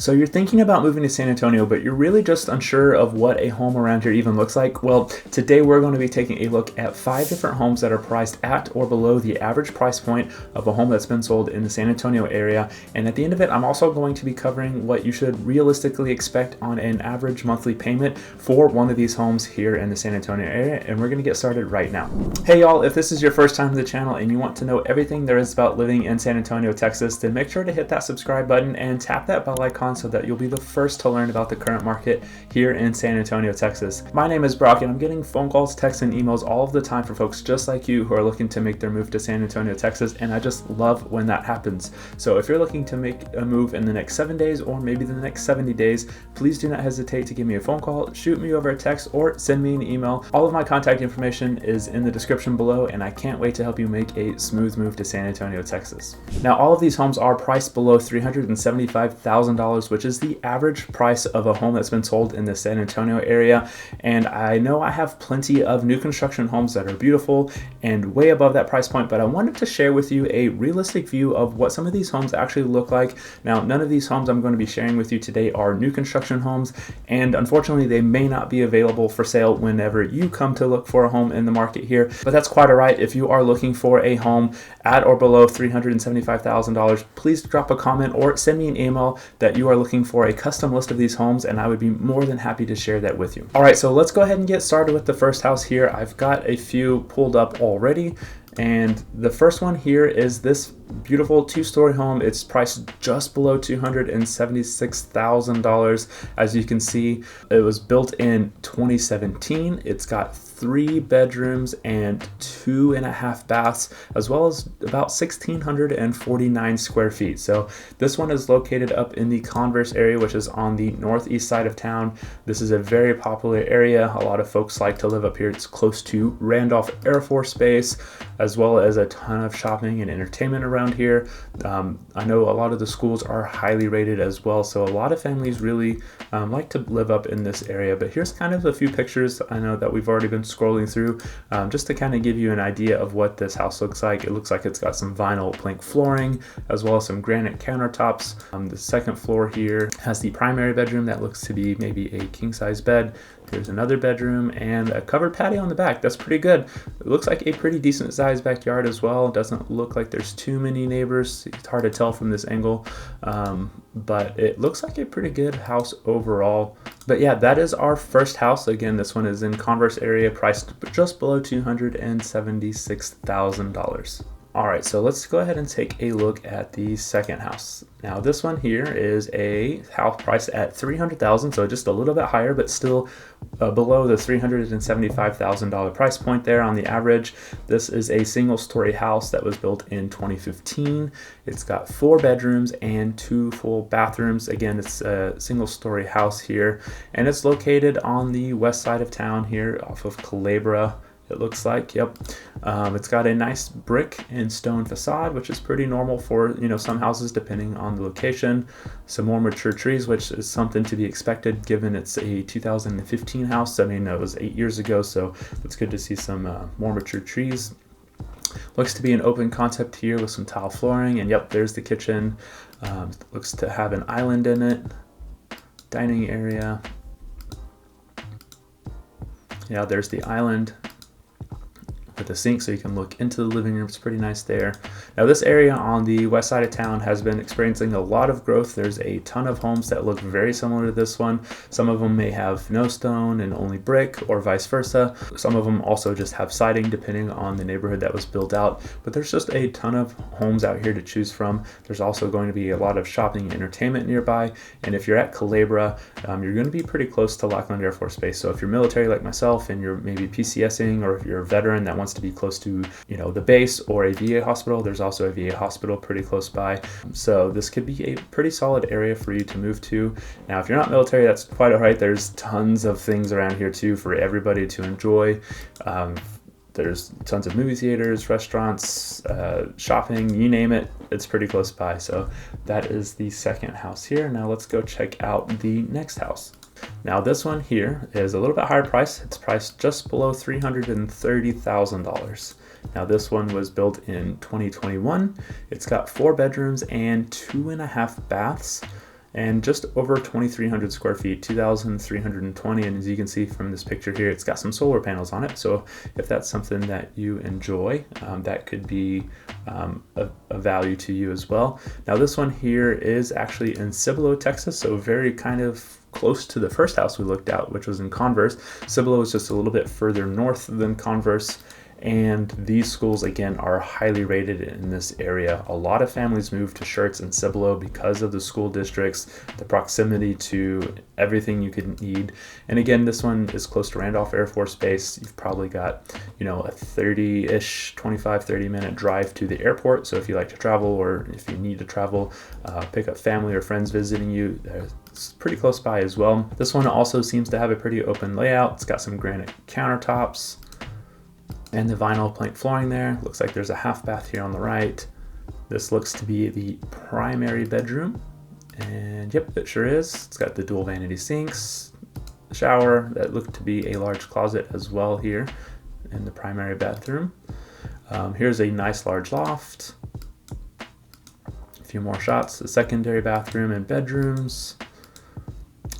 So you're thinking about moving to San Antonio, but you're really just unsure of what a home around here even looks like? Well, today we're going to be taking a look at 5 different homes that are priced at or below the average price point of a home that's been sold in the San Antonio area. And at the end of it, I'm also going to be covering what you should realistically expect on an average monthly payment for one of these homes here in the San Antonio area. And we're going to get started right now. Hey y'all, if this is your first time to the channel and you want to know everything there is about living in San Antonio, Texas, then make sure to hit that subscribe button and tap that bell icon so that you'll be the first to learn about the current market here in San Antonio, Texas. My name is Brock and I'm getting phone calls, texts, and emails all of the time from folks just like you who are looking to make their move to San Antonio, Texas, and I just love when that happens. So if you're looking to make a move in the next 7 days or maybe the next 70 days, please do not hesitate to give me a phone call, shoot me over a text, or send me an email. All of my contact information is in the description below, and I can't wait to help you make a smooth move to San Antonio, Texas. Now, all of these homes are priced below $375,000, which is the average price of a home that's been sold in the San Antonio area. And I know I have plenty of new construction homes that are beautiful and way above that price point, but I wanted to share with you a realistic view of what some of these homes actually look like. Now, none of these homes I'm going to be sharing with you today are new construction homes, and unfortunately they may not be available for sale whenever you come to look for a home in the market here, but that's quite all right. If you are looking for a home at or below $375,000, please drop a comment or send me an email that you are looking for a custom list of these homes, and I would be more than happy to share that with you. All right, so let's go ahead and get started with the first house here. I've got a few pulled up already, and the first one here is this beautiful 2-story home. It's priced just below $276,000. As you can see, it was built in 2017. It's got 3 bedrooms and 2.5 baths, as well as about 1,649 square feet. So this one is located up in the Converse area, which is on the northeast side of town. This is a very popular area. A lot of folks like to live up here. It's close to Randolph Air Force Base, as well as a ton of shopping and entertainment around here. I know a lot of the schools are highly rated as well, so a lot of families really like to live up in this area. But here's kind of a few pictures I know that we've already been scrolling through, just to kind of give you an idea of what this house looks like. It looks like it's got some vinyl plank flooring as well as some granite countertops. The second floor here has the primary bedroom that looks to be maybe a king-size bed. There's another bedroom and a covered patio on the back. That's pretty good. It looks like a pretty decent sized backyard as well. It doesn't look like there's too many neighbors. It's hard to tell from this angle, but it looks like a pretty good house overall. But yeah, that is our first house. Again, this one is in Converse area, priced just below $276,000. All right, so let's go ahead and take a look at the second house. Now this one here is a house priced at $300,000, so just a little bit higher, but still below the $375,000 price point there on the average. This is a single-story house that was built in 2015. It's got 4 bedrooms and 2 full bathrooms. Again, it's a single-story house here, and it's located on the west side of town here off of Culebra. It looks like, yep. It's got a nice brick and stone facade, which is pretty normal for, some houses depending on the location. Some more mature trees, which is something to be expected given it's a 2015 house. I mean, it was 8 years ago, so it's good to see some more mature trees. Looks to be an open concept here with some tile flooring, and yep, there's the kitchen. Looks to have an island in it. Dining area. Yeah, there's the island with the sink so you can look into the living room. It's pretty nice there. Now this area on the west side of town has been experiencing a lot of growth. There's a ton of homes that look very similar to this one. Some of them may have no stone and only brick, or vice versa. Some of them also just have siding depending on the neighborhood that was built out. But there's just a ton of homes out here to choose from. There's also going to be a lot of shopping and entertainment nearby. And if you're at Culebra, you're going to be pretty close to Lackland Air Force Base. So if you're military like myself and you're maybe PCSing, or if you're a veteran that wants to be close to the base or a VA hospital, there's also a VA hospital pretty close by. So this could be a pretty solid area for you to move to. Now if you're not military, that's quite all right. There's tons of things around here too for everybody to enjoy. There's tons of movie theaters, restaurants, shopping, you name it, it's pretty close by. So that is the second house here. Now let's go check out the next house. Now this one here is a little bit higher price. It's priced just below $330,000. Now this one was built in 2021. It's got 4 bedrooms and 2.5 baths. and just over 2,300 square feet, 2,320. And as you can see from this picture here, it's got some solar panels on it. So if that's something that you enjoy, that could be a value to you as well. Now this one here is actually in Cibolo, Texas, so very kind of close to the first house we looked at, which was in Converse. Cibolo is just a little bit further north than Converse. And these schools, again, are highly rated in this area. A lot of families move to Schertz and Cibolo because of the school districts, the proximity to everything you could need. And again, this one is close to Randolph Air Force Base. You've probably got, a 30-ish, 25, 30-minute drive to the airport. So if you like to travel, or if you need to travel, pick up family or friends visiting you, it's pretty close by as well. This one also seems to have a pretty open layout. It's got some granite countertops and the vinyl plank flooring there. Looks like there's a half bath here on the right. This looks to be the primary bedroom. And yep, it sure is. It's got the dual vanity sinks, shower that looked to be a large closet as well here in the primary bathroom. Here's a nice large loft. A few more shots, the secondary bathroom and bedrooms,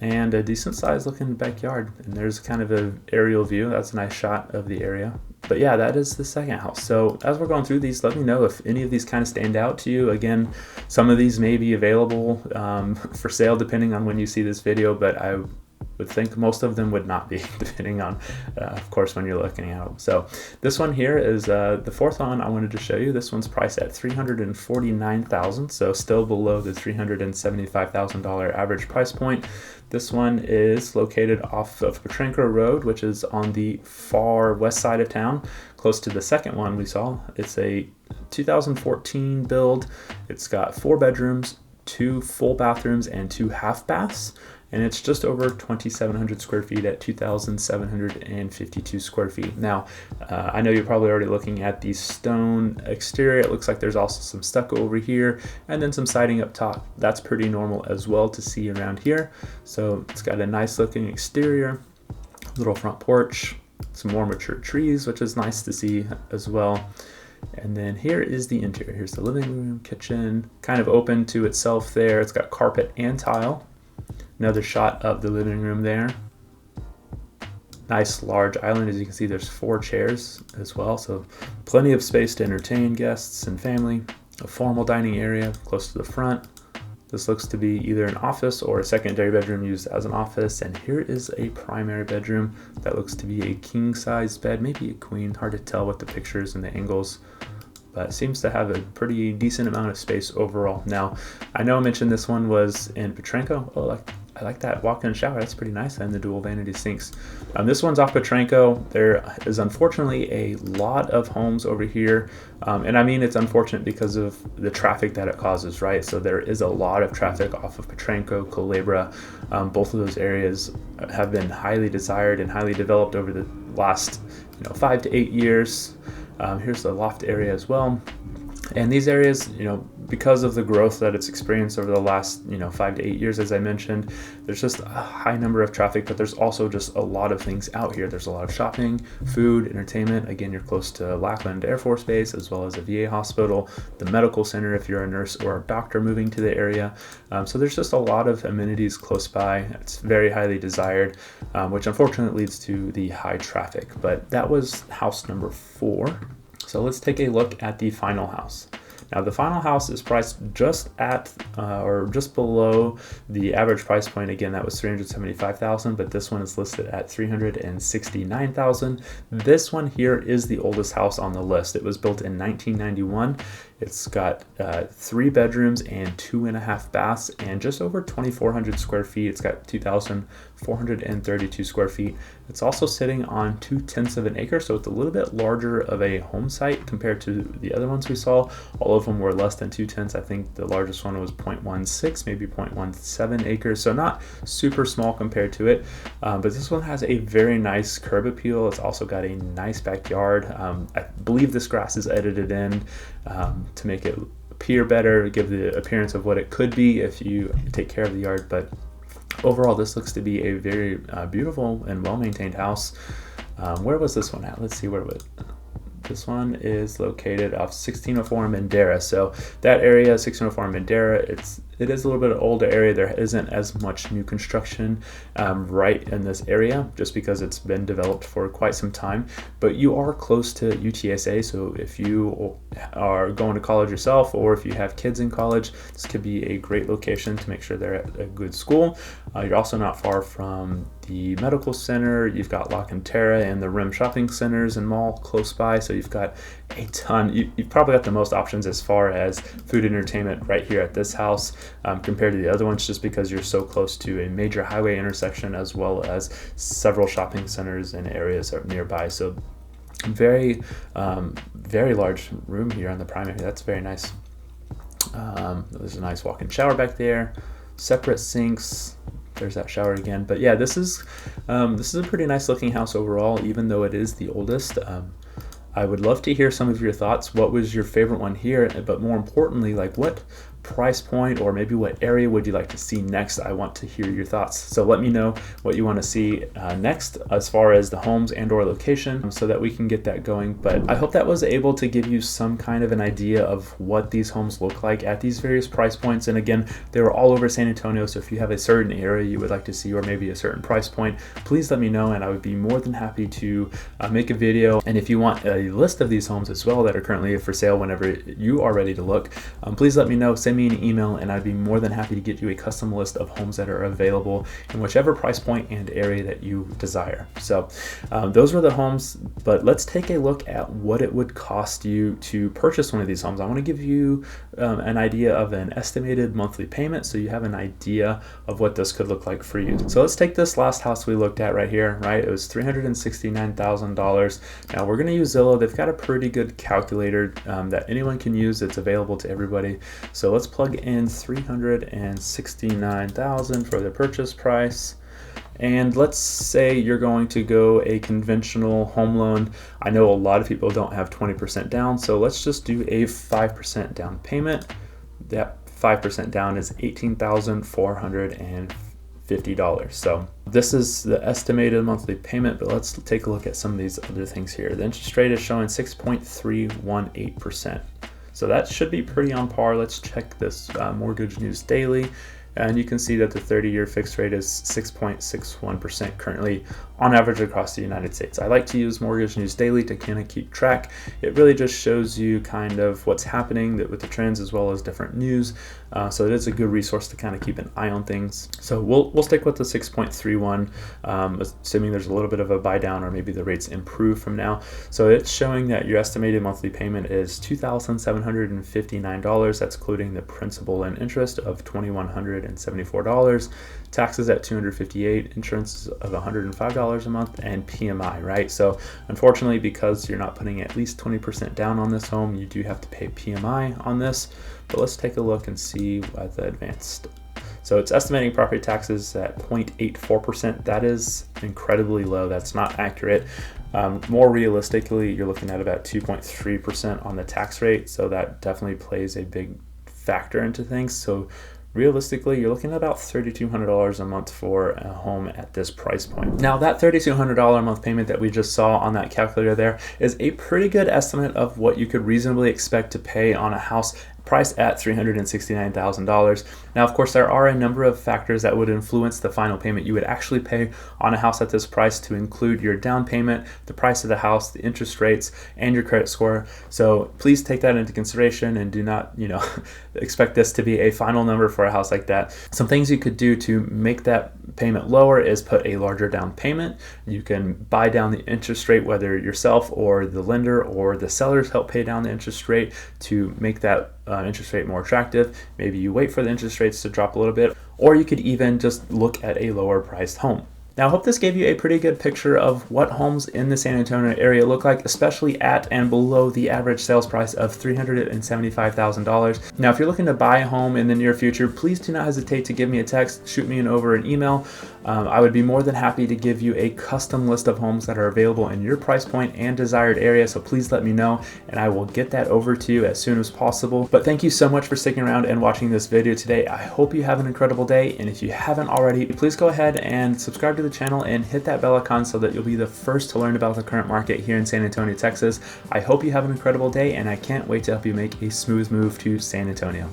and a decent sized looking backyard. And there's kind of an aerial view. That's a nice shot of the area. But yeah, that is the second house. So as we're going through these, let me know if any of these kind of stand out to you. Again, some of these may be available for sale depending on when you see this video, but I would think most of them would not be, depending on, of course, when you're looking at them. So this one here is the fourth one I wanted to show you. This one's priced at $349,000, so still below the $375,000 average price point. This one is located off of Petrenko Road, which is on the far west side of town, close to the second one we saw. It's a 2014 build. It's got 4 bedrooms, 2 full bathrooms, and 2 half baths. And it's just over 2,700 square feet at 2,752 square feet. Now, I know you're probably already looking at the stone exterior. It looks like there's also some stucco over here and then some siding up top. That's pretty normal as well to see around here. So it's got a nice looking exterior, little front porch, some more mature trees, which is nice to see as well. And then here is the interior. Here's the living room, kitchen, kind of open to itself there. It's got carpet and tile. Another shot of the living room there. Nice large island. As you can see, there's 4 chairs as well, so plenty of space to entertain guests and family. A formal dining area close to the front. This looks to be either an office or a secondary bedroom used as an office. And here is a primary bedroom that looks to be a king size bed, maybe a queen. Hard to tell with the pictures and the angles, but seems to have a pretty decent amount of space overall. Now, I know I mentioned this one was in Petrenko. Oh, I like that walk-in shower. That's pretty nice. And the dual vanity sinks. This one's off Petrenko. There is unfortunately a lot of homes over here. And I mean, it's unfortunate because of the traffic that it causes, right? So there is a lot of traffic off of Petrenko, Culebra. Both of those areas have been highly desired and highly developed over the last 5 to 8 years. Here's the loft area as well. And these areas, because of the growth that it's experienced over the last, 5 to 8 years, as I mentioned, there's just a high number of traffic, but there's also just a lot of things out here. There's a lot of shopping, food, entertainment. Again, you're close to Lackland Air Force Base, as well as a VA hospital, the medical center if you're a nurse or a doctor moving to the area. So there's just a lot of amenities close by. It's very highly desired, which unfortunately leads to the high traffic. But that was house number 4. So let's take a look at the final house. Now the final house is priced just at or just below the average price point. Again, that was $375,000, but this one is listed at $369,000. This one here is the oldest house on the list. It was built in 1991. It's got 3 bedrooms and 2.5 baths and just over 2,400 square feet. It's got 2,432 square feet. It's also sitting on 2/10 of an acre, so it's a little bit larger of a home site compared to the other ones we saw. All of them were less than 2/10. I think the largest one was 0.16, maybe 0.17 acres, so not super small compared to it. But this one has a very nice curb appeal. It's also got a nice backyard. I believe this grass is edited in to make it appear better, give the appearance of what it could be if you take care of the yard. But overall, this looks to be a very beautiful and well-maintained house. Where was this one at? Let's see where it was. This one is located off 1604 in Mandera. So that area, 1604 in Mandera, it is a little bit of older area. There isn't as much new construction right in this area just because it's been developed for quite some time, but you are close to UTSA. So if you are going to college yourself, or if you have kids in college, this could be a great location to make sure they're at a good school. You're also not far from the medical center. You've got La Cantera and the Rim shopping centers and mall close by. So you've got a ton. You've probably got the most options as far as food entertainment right here at this house compared to the other ones, just because you're so close to a major highway intersection as well as several shopping centers and areas are nearby. So very large room here on the primary. That's very nice. There's a nice walk-in shower back there, separate sinks. There's that shower again. But yeah, this is a pretty nice looking house overall, even though it is the oldest. I would love to hear some of your thoughts. What was your favorite one here? But more importantly, like, what price point or maybe what area would you like to see next? I want to hear your thoughts. So let me know what you want to see next as far as the homes and or location, so that we can get that going. But I hope that was able to give you some kind of an idea of what these homes look like at these various price points. And again, they were all over San Antonio. So if you have a certain area you would like to see, or maybe a certain price point, please let me know, and I would be more than happy to make a video. And if you want a list of these homes as well that are currently for sale whenever you are ready to look, please let me know. Send me an email and I'd be more than happy to get you a custom list of homes that are available in whichever price point and area that you desire. So those were the homes, but let's take a look at what it would cost you to purchase one of these homes. I want to give you an idea of an estimated monthly payment, so you have an idea of what this could look like for you. So let's take this last house we looked at right here, right? It was $369,000. Now we're going to use Zillow. They've got a pretty good calculator that anyone can use. It's available to everybody. So let's plug in $369,000 for the purchase price. And let's say you're going to go a conventional home loan. I know a lot of people don't have 20% down, so let's just do a 5% down payment. That 5% down is $18,450. So this is the estimated monthly payment, but let's take a look at some of these other things here. The interest rate is showing 6.318%. So that should be pretty on par. Let's check this Mortgage News Daily. And you can see that the 30-year fixed rate is 6.61% currently on average across the United States. I like to use Mortgage News Daily to kind of keep track. It really just shows you kind of what's happening with the trends as well as different news. So it is a good resource to kind of keep an eye on things. So we'll stick with the 6.31, assuming there's a little bit of a buy down or maybe the rates improve from now. So it's showing that your estimated monthly payment is $2,759. That's including the principal and interest of $2,174, taxes at $258, insurance of $105 a month, and PMI, right? So unfortunately, because you're not putting at least 20% down on this home, you do have to pay PMI on this. But let's take a look and see what the advanced. So it's estimating property taxes at 0.84%. That is incredibly low. That's not accurate. More realistically, you're looking at about 2.3% on the tax rate. So that definitely plays a big factor into things. So realistically, you're looking at about $3,200 a month for a home at this price point. Now, that $3,200 a month payment that we just saw on that calculator there is a pretty good estimate of what you could reasonably expect to pay on a house priced at $369,000. Now, of course, there are a number of factors that would influence the final payment you would actually pay on a house at this price, to include your down payment, the price of the house, the interest rates, and your credit score. So please take that into consideration and do not, expect this to be a final number for a house like that. Some things you could do to make that payment lower is put a larger down payment. You can buy down the interest rate, whether yourself or the lender or the sellers help pay down the interest rate to make that interest rate more attractive. Maybe you wait for the interest rates to drop a little bit, or you could even just look at a lower priced home. Now, I hope this gave you a pretty good picture of what homes in the San Antonio area look like, especially at and below the average sales price of $375,000. Now, if you're looking to buy a home in the near future, please do not hesitate to give me a text, shoot me over an email. I would be more than happy to give you a custom list of homes that are available in your price point and desired area. So please let me know and I will get that over to you as soon as possible. But thank you so much for sticking around and watching this video today. I hope you have an incredible day. And if you haven't already, please go ahead and subscribe to the channel and hit that bell icon so that you'll be the first to learn about the current market here in San Antonio, Texas. I hope you have an incredible day and I can't wait to help you make a smooth move to San Antonio.